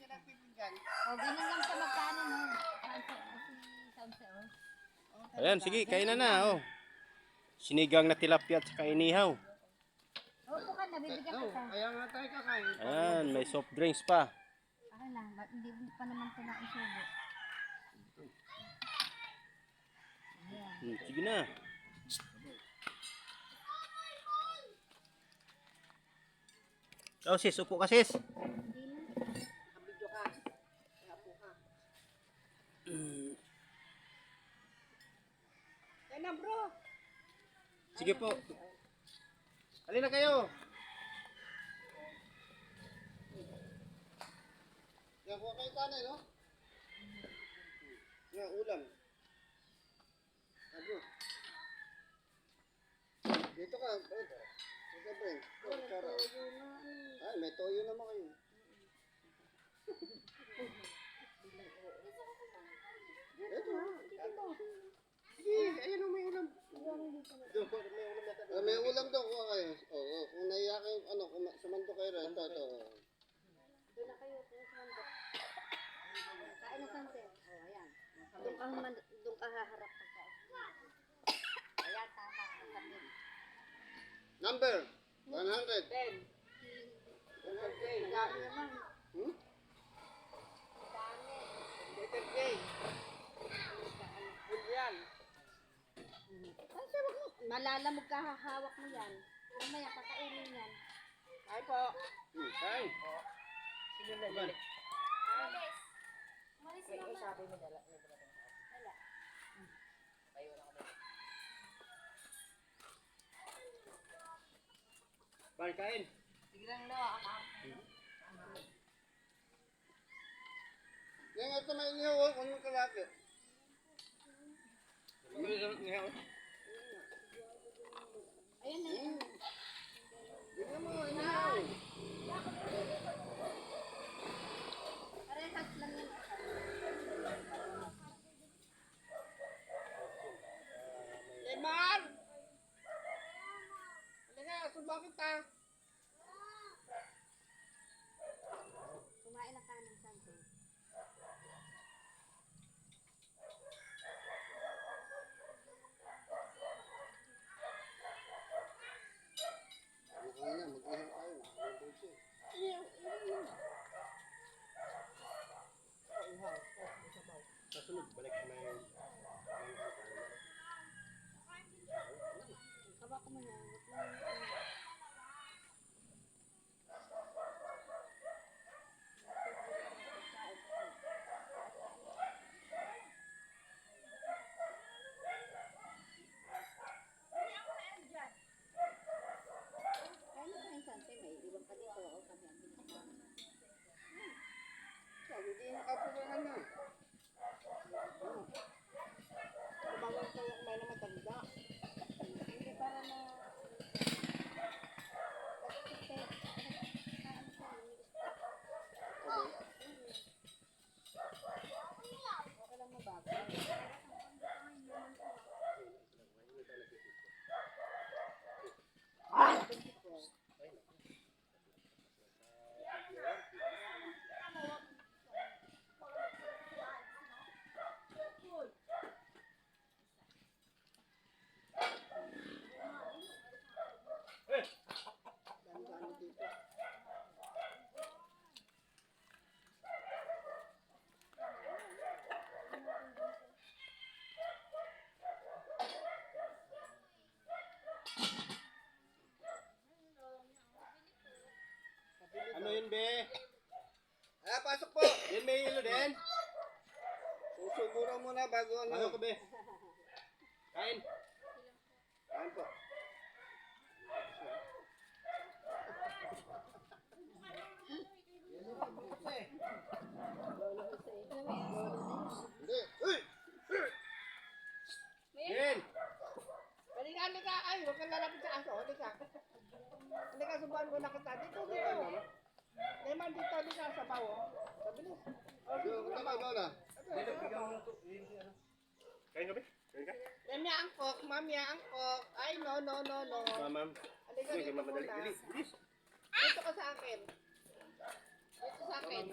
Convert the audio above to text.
siya nagpipinggan. O, ganun lang sa magkano mo. Sanse, oh. Ayan, sige, kainan na, oh. Sinigang na tilapia at saka inihaw. Opo ka na, bibigyan Oh, kita. kaya nga tayo kakain. Ayan, may soft drinks pa. Akin na, hindi pa naman ito naisubo. Sige na. Oh, sis, upo ka, sis. Nakabidyo ka. Kaya po ka. Kaya na bro. Sige po. Halina kayo. Yan po kayo tanay, no? Yan, ulam. Bro. Dito ka. Dito ba Ay, may toyo naman kayo. Ito. Sige, ayun may ulam. May ulam daw kuha kayo. Oo, kung naiya kayo, ano, kung sumando kayo rin. Ito. Doon na kayo, kung sumandok. Kain na sanse. O, ayan. Doon ka haharap pagkain. Ayan, tama. Sabihin. Number 100. 10. 100. Dami naman. Hmm? Dami. Letter J. Julian. Ay, sir, wag mo. Malalamog ka, hahawak mo yan. Mamaya, kakainin yan. Ay po. Ay. Sino na dali? Malis. Malis naman. Sabi mo dala. Wala. Tayo na kami. Balik kain. Sige lang daw. Yan ito may inihaw. Kung yung kalaki. May inihaw. Ayan na yan. Bigyan mo inihaw. Parehas lang yan. Lemar! Halika, sumbakit ka. Kumain na ka ng santo. Okay na, mag-ihaw tayo. Kasunod, balik na yung... Kaba ko muna. Kaya na yung santo, may iwan ka dito. O, kami ang pinakaman. Sabi, hindi nakapulangan na. Tumawag-tawag ba na matanda? Hindi para na... Okay lang mabago. Dami-dami dito. Ano yun, be? Ah, pasok po. Yan, may hilo din? Susuburan muna bago ano. Ano ka, be? Kain. Kain po. Hindi. Uy! Yan. Halika. Ay, huwag kang lalapit sa aso. Halika. Halika, subuhan mo na kita. Dito. Neman dito, halika sa bawo. Sabilis. Oh, dito na ba? Kain ka, be? Kain ka? Mamia angkok, mamia angkok. Ay, no. Ma'am. Halika Sige, dito mamadali. muna. Bilis. Dito ka sa akin. Dito sa akin.